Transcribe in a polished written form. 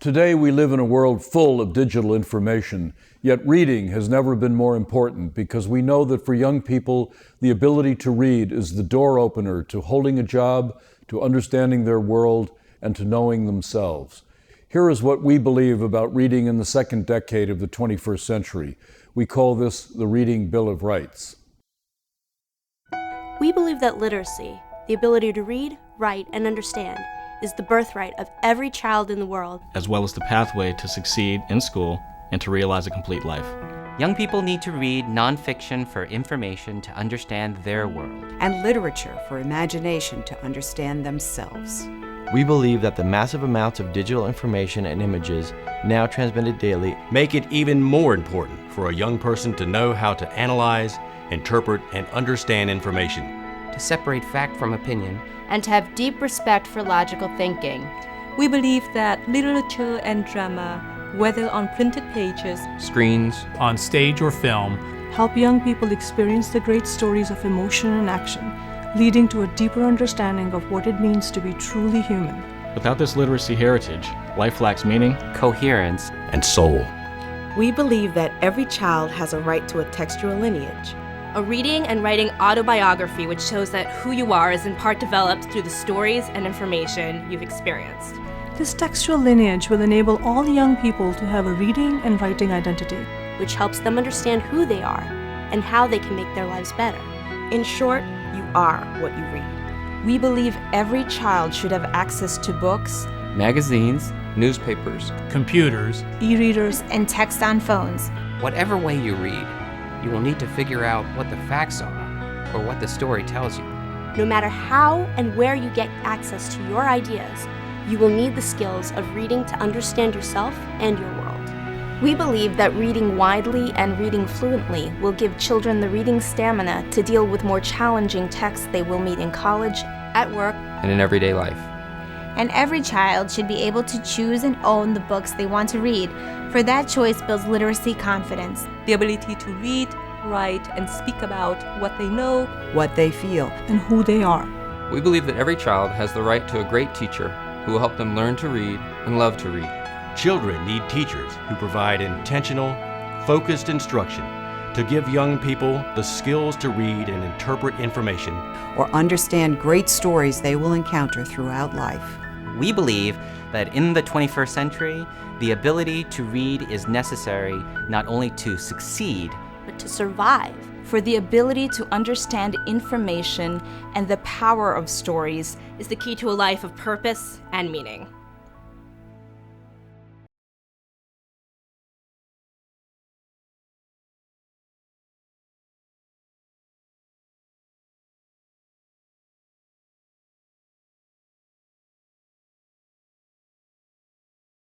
Today we live in a world full of digital information, yet reading has never been more important because we know that for young people, the ability to read is the door opener to holding a job, to understanding their world, and to knowing themselves. Here is what we believe about reading in the second decade of the 21st century. We call this the Reading Bill of Rights. We believe that literacy, the ability to read, write, and understand, is the birthright of every child in the world, as well as the pathway to succeed in school and to realize a complete life. Young people need to read nonfiction for information to understand their world, and literature for imagination to understand themselves. We believe that the massive amounts of digital information and images now transmitted daily make it even more important for a young person to know how to analyze, interpret, and understand information, to separate fact from opinion, and to have deep respect for logical thinking. We believe that literature and drama, whether on printed pages, screens, on stage or film, help young people experience the great stories of emotion and action, leading to a deeper understanding of what it means to be truly human. Without this literacy heritage, life lacks meaning, coherence, and soul. We believe that every child has a right to a textual lineage, a reading and writing autobiography which shows that who you are is in part developed through the stories and information you've experienced. This textual lineage will enable all young people to have a reading and writing identity, which helps them understand who they are and how they can make their lives better. In short, you are what you read. We believe every child should have access to books, magazines, newspapers, computers, e-readers, and text on phones. Whatever way you read, you will need to figure out what the facts are or what the story tells you. No matter how and where you get access to your ideas, you will need the skills of reading to understand yourself and your world. We believe that reading widely and reading fluently will give children the reading stamina to deal with more challenging texts they will meet in college, at work, and in everyday life. And every child should be able to choose and own the books they want to read, for that choice builds literacy confidence. The ability to read, write, and speak about what they know, what they feel, and who they are. We believe that every child has the right to a great teacher who will help them learn to read and love to read. Children need teachers who provide intentional, focused instruction to give young people the skills to read and interpret information or understand great stories they will encounter throughout life. We believe that in the 21st century, the ability to read is necessary not only to succeed, but to survive. For the ability to understand information and the power of stories is the key to a life of purpose and meaning.